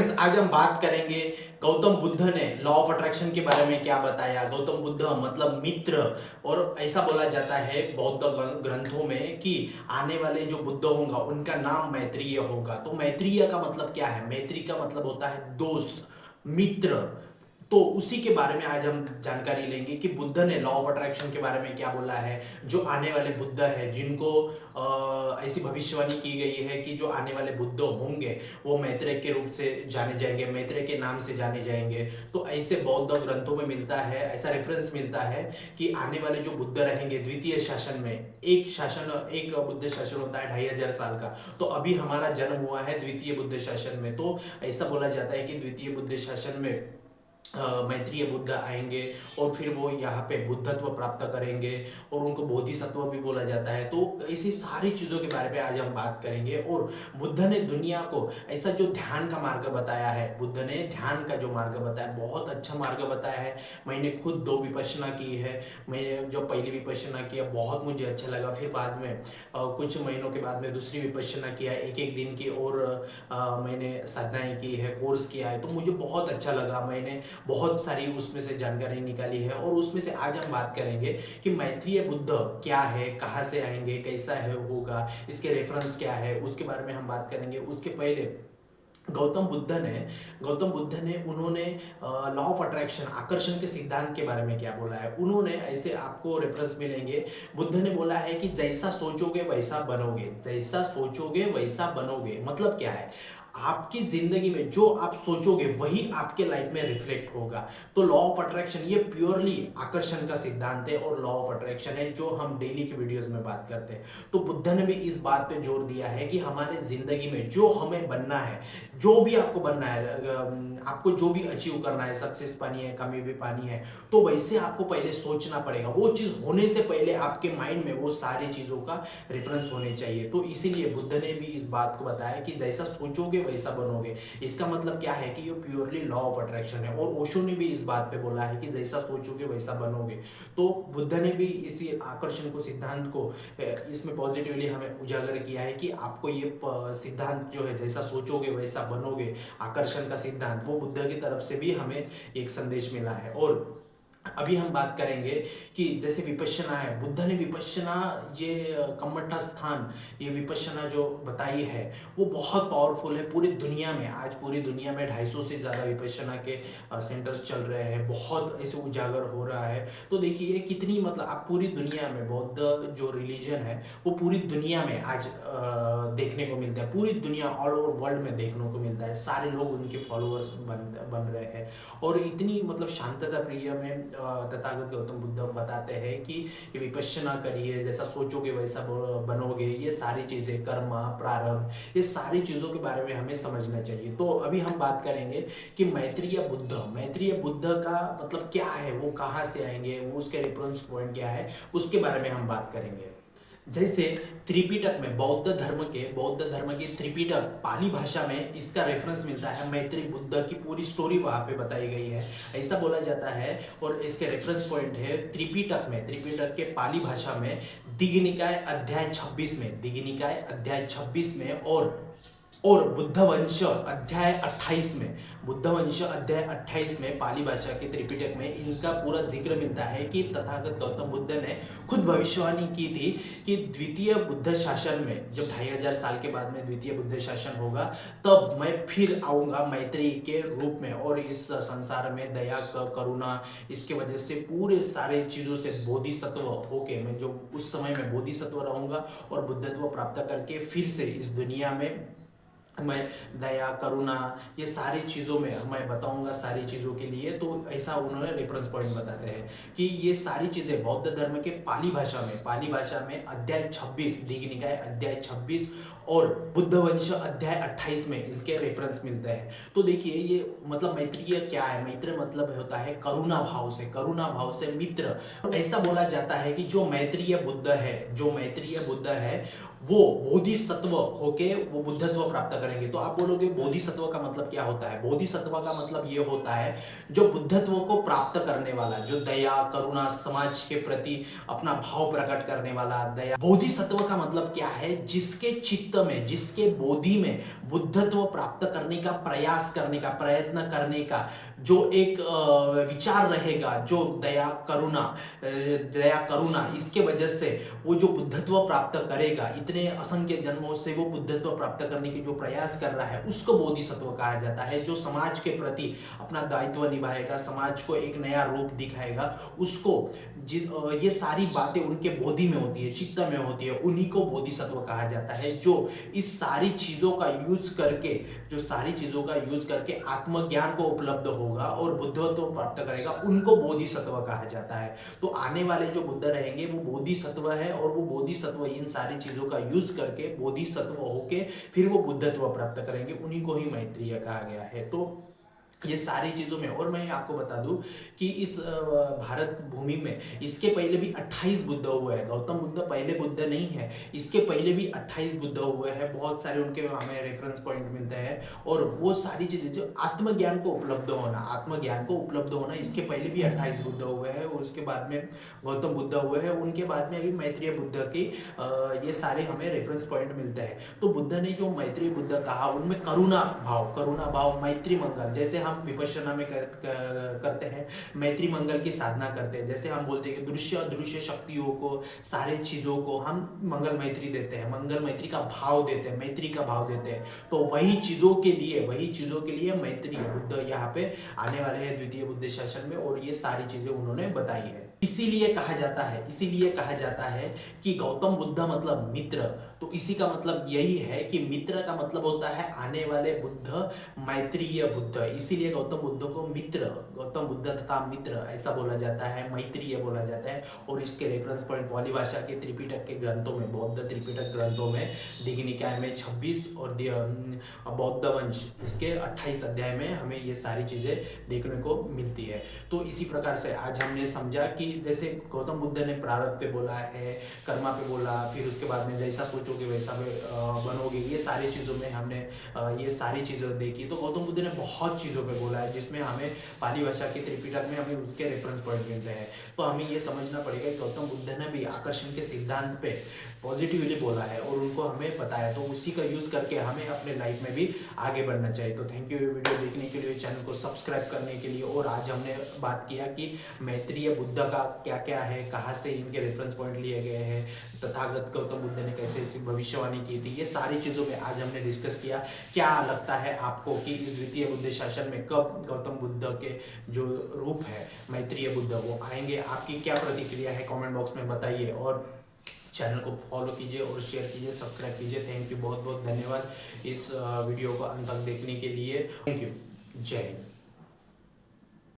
Friends, आज हम बात करेंगे गौतम बुद्ध ने लॉ ऑफ अट्रैक्शन के बारे में क्या बताया। गौतम बुद्ध मतलब मित्र, और ऐसा बोला जाता है बौद्ध ग्रंथों में कि आने वाले जो बुद्ध होगा उनका नाम मैत्रेय होगा। तो मैत्रेय का मतलब क्या है? मैत्री का मतलब होता है दोस्त, मित्र। तो उसी के बारे में आज हम जानकारी लेंगे कि बुद्ध ने लॉ ऑफ अट्रैक्शन के बारे में क्या बोला है। जो आने वाले बुद्ध है, जिनको ऐसी भविष्यवाणी की गई है कि जो आने वाले बुद्ध होंगे वो मैत्रेय के रूप से जाने जाएंगे, मैत्रेय के नाम से जाने जाएंगे। तो ऐसे बौद्ध ग्रंथों में मिलता है, ऐसा रेफरेंस मिलता है कि आने वाले जो बुद्ध रहेंगे द्वितीय शासन में, एक बुद्ध शासन होता है 2500 साल का। तो अभी हमारा जन्म हुआ है द्वितीय बुद्ध शासन में। तो ऐसा बोला जाता है कि द्वितीय बुद्ध शासन में मैत्रेय बुद्ध आएंगे और फिर वो यहाँ पे बुद्धत्व प्राप्त करेंगे और उनको बोधिसत्व भी बोला जाता है। तो ऐसी सारी चीज़ों के बारे में आज हम बात करेंगे। और बुद्ध ने दुनिया को ऐसा जो ध्यान का मार्ग बताया है, बुद्ध ने ध्यान का जो मार्ग बताया, बहुत अच्छा मार्ग बताया है। मैंने खुद 2 विपश्यना की है। मैंने जो पहली विपश्यना किया बहुत मुझे अच्छा लगा, फिर बाद में कुछ महीनों के बाद में दूसरी विपश्यना किया, एक दिन की, और मैंने साधनाएं की है, कोर्स किया है। तो मुझे बहुत अच्छा लगा, मैंने बहुत सारी उसमें से जानकारी निकाली है। और उसमें से आज हम बात करेंगे कि मैत्रेय बुद्ध क्या है, कहाँ से आएंगे, कैसा है होगा, इसके रेफरेंस क्या है, उसके बारे में हम बात करेंगे। उसके पहले गौतम बुद्ध ने उन्होंने लॉ ऑफ अट्रैक्शन, आकर्षण के सिद्धांत के बारे में क्या बोला है। उन्होंने ऐसे आपको रेफरेंस मिलेंगे। बुद्ध ने बोला है कि जैसा सोचोगे वैसा बनोगे, जैसा सोचोगे वैसा बनोगे। मतलब क्या है? आपकी जिंदगी में जो आप सोचोगे वही आपके लाइफ में रिफ्लेक्ट होगा। तो लॉ ऑफ अट्रैक्शन ये प्योरली आकर्षण का सिद्धांत है और लॉ ऑफ अट्रैक्शन है जो हम डेली के वीडियोस में बात करते हैं। तो बुद्ध ने भी इस बात पे जोर दिया है कि हमारे जिंदगी में जो हमें बनना है, जो भी आपको बनना है, आपको जो भी अचीव करना है, सक्सेस पानी है, कामयाबी पानी है, तो वैसे आपको पहले सोचना पड़ेगा। वो चीज होने से पहले आपके माइंड में वो सारी चीजों का रेफरेंस होने चाहिए। तो इसीलिए बुद्ध ने भी इस बात को बताया कि जैसा सोचोगे वैसा बनोगे। इसका मतलब क्या है कि ये प्योरली लॉ ऑफ अट्रैक्शन है। और ओशो ने भी इस बात पे बोला है कि जैसा सोचोगे वैसा बनोगे। तो बुद्ध ने भी इसी आकर्षण को, सिद्धांत को इसमें पॉजिटिवली हमें उजागर किया है कि आपको ये सिद्धांत जो है, जैसा सोचोगे वैसा बनोगे, आकर्षण का सिद्धांत, वो बुद्ध की तरफ से भी हमें एक संदेश मिला है। और अभी हम बात करेंगे कि जैसे विपश्यना है, बुद्ध ने विपश्यना, ये कमठा स्थान, ये विपश्यना जो बताई है वो बहुत पावरफुल है। पूरी दुनिया में, आज पूरी दुनिया में 250 से ज़्यादा विपश्यना के सेंटर्स चल रहे हैं, बहुत ऐसे उजागर हो रहा है। तो देखिए कितनी, मतलब आप पूरी दुनिया में, बौद्ध जो रिलीजन है वो पूरी दुनिया में आज देखने को मिलता है। पूरी दुनिया, ऑल ओवर वर्ल्ड में देखने को मिलता है। सारे लोग उनके फॉलोअर्स बन रहे हैं। और इतनी, मतलब शांतता प्रिय में तथागत गौतम बुद्ध बताते हैं कि विपश्यना करिए, जैसा सोचोगे वैसा बनोगे। ये सारी चीजें, कर्मा, प्रारब्ध, ये सारी चीजों के बारे में हमें समझना चाहिए। तो अभी हम बात करेंगे कि मैत्रेय बुद्ध का मतलब क्या है, वो कहाँ से आएंगे, वो उसके रेफरेंस पॉइंट क्या है, उसके बारे में हम बात करेंगे। जैसे त्रिपिटक में, बौद्ध धर्म के त्रिपिटक पाली भाषा में इसका रेफरेंस मिलता है। मैत्रेय बुद्ध की पूरी स्टोरी वहां पे बताई गई है, ऐसा बोला जाता है। और इसके रेफरेंस पॉइंट है त्रिपिटक के पाली भाषा में दिग्निकाय अध्याय 26 में, और बुद्ध वंश अध्याय 28 में पाली भाषा के त्रिपिटक में इनका पूरा जिक्र मिलता है कि तथागत गौतम बुद्ध ने खुद भविष्यवाणी की थी कि द्वितीय बुद्ध शासन में, जब 2500 साल के बाद में द्वितीय बुद्ध शासन होगा, तब मैं फिर आऊंगा मैत्रेय के रूप में, और इस संसार में दया, करुणा, इसके वजह से पूरे सारे चीजों से बोधिसत्व होके, मैं जो उस समय में बोधिसत्व रहूंगा और बुद्धत्व प्राप्त करके फिर से इस दुनिया में मैं दया, करुणा, ये सारी चीज़ों में मैं बताऊंगा, सारी चीज़ों के लिए। तो ऐसा उन्होंने रेफरेंस पॉइंट बताते हैं कि ये सारी चीज़ें बौद्ध धर्म के पाली भाषा में अध्याय 26, दीघनिकाय अध्याय 26 और बुद्ध वंश अध्याय 28 में इसके रेफरेंस मिलते हैं। तो देखिए ये मतलब मैत्रेय क्या है? मैत्र मतलब होता है करुणा भाव से मित्र। ऐसा बोला जाता है कि जो मैत्रेय बुद्ध है वो बोधिसत्व होके वो बुद्धत्व प्राप्त करेंगे। तो आप बोलोगे बोधिसत्व का मतलब क्या होता है? बोधिसत्व का मतलब ये होता है जो बुद्धत्व को प्राप्त करने वाला, जो दया करुणा समाज के प्रति अपना भाव प्रकट करने वाला, दया। बोधिसत्व का मतलब क्या है? जिसके चित्त में, जिसके बोधि में बुद्धत्व प्राप्त करने का प्रयास करने का, प्रयत्न करने का जो एक विचार रहेगा, जो दया करुणा, इसके वजह से वो जो बुद्धत्व प्राप्त करेगा, इतने असंख्य जन्मों से वो बुद्धत्व प्राप्त करने की जो प्रयास कर रहा है, उसको बोधिसत्व कहा जाता है। जो समाज के प्रति अपना दायित्व निभाएगा, समाज को एक नया रूप दिखाएगा, उसको ये सारी बातें उनके बोधि में होती है, चित्त में होती है, उन्हीं को बोधिसत्व कहा जाता है। जो इस सारी चीजों का यूज करके, जो सारी चीजों का यूज करके आत्मज्ञान को उपलब्ध होगा और बुद्धत्व प्राप्त करेगा, उनको बोधिसत्व कहा जाता है। तो आने वाले जो बुद्ध रहेंगे वो बोधिसत्व है, और वो बोधिसत्व इन सारी चीजों का यूज करके बोधिसत्व होके फिर वो बुद्धत्व प्राप्त करेंगे, उन्हीं को ही मैत्रेय कहा गया है। तो ये सारी चीजों में, और मैं आपको बता दूं कि इस भारत भूमि में इसके पहले भी 28 बुद्ध हुए हैं। गौतम बुद्ध पहले बुद्ध नहीं है, इसके पहले भी 28 बुद्ध हुए हैं। बहुत सारे उनके हमें रेफरेंस पॉइंट मिलते हैं, और वो सारी चीजें जो आत्मज्ञान को उपलब्ध होना, आत्मज्ञान को उपलब्ध होना, इसके पहले भी 28 बुद्ध हुए हैं, और उसके बाद में गौतम बुद्ध हुए हैं। उनके बाद में अभी मैत्रेय बुद्ध की ये सारे हमें रेफरेंस पॉइंट मिलते हैं। तो बुद्ध ने जो मैत्रेय बुद्ध कहा, उनमें करुणा भाव, मैत्री मंगल, जैसे हम विपश्यना में करते हैं, मैत्री मंगल की साधना करते हैं। जैसे हम बोलते हैं कि दृश्य अदृश्य शक्तियों को, सारे चीजों को हम मंगल मैत्री देते हैं, मंगल मैत्री का भाव देते हैं, मैत्री का भाव देते हैं। तो वही चीजों के लिए मैत्री बुद्ध यहाँ पे आने वाले हैं द्वितीय बुद्ध शासन में, और ये सारी चीजें उन्होंने बताई है। इसीलिए कहा जाता है कि गौतम बुद्ध मतलब मित्र। तो इसी का मतलब यही है कि मित्र का मतलब होता है आने वाले बुद्ध, मैत्रीय बुद्ध। इसीलिए गौतम बुद्ध को मित्र, गौतम बुद्ध तथा मित्र ऐसा बोला जाता है, मैत्रीय बोला जाता है। और इसके रेफरेंस पॉइंट पाली भाषा के त्रिपिटक के ग्रंथों में, बौद्ध त्रिपिटक ग्रंथों में, दीघ निकाय में 26 और बौद्ध वंश इसके 28 अध्याय में हमें ये सारी चीजें देखने को मिलती है। तो इसी प्रकार से आज हमने समझा कि जैसे गौतम बुद्ध ने प्रारब्ध पे बोला है, कर्मा पे बोला, फिर उसके बाद में जैसा सोचोगे वैसा बनोगे, ये सारी चीज़ों में हमने ये सारी चीज़ें देखी। तो गौतम बुद्ध ने बहुत चीज़ों पे बोला है, जिसमें हमें पाली भाषा के त्रिपिटक में हमें उसके रेफरेंस पॉइंट मिलते हैं। तो हमें ये समझना पड़ेगा कि गौतम बुद्ध ने भी आकर्षण के सिद्धांत पे पॉजिटिवली बोला है और उनको हमें बताया, तो उसी का यूज़ करके हमें अपने लाइफ में भी आगे बढ़ना चाहिए। तो थैंक यू वीडियो देखने के लिए, चैनल को सब्सक्राइब करने के लिए। और आज हमने बात किया कि मैत्रेय बुद्ध का क्या क्या है, कहाँ से इनके रेफरेंस पॉइंट लिए गए हैं, तथागत गौतम बुद्ध ने कैसे ऐसी भविष्यवाणी की थी, ये सारी चीज़ों में आज हमने डिस्कस किया। क्या लगता है आपको कि इस द्वितीय बुद्ध शासन में कब गौतम बुद्ध के जो रूप है मैत्रेय बुद्ध वो आएंगे? आपकी क्या प्रतिक्रिया है कमेंट बॉक्स में बताइए, और चैनल को फॉलो कीजिए और शेयर कीजिए, सब्सक्राइब कीजिए। थैंक यू, बहुत बहुत धन्यवाद इस वीडियो को अंत तक देखने के लिए। थैंक यू, जय हिंद।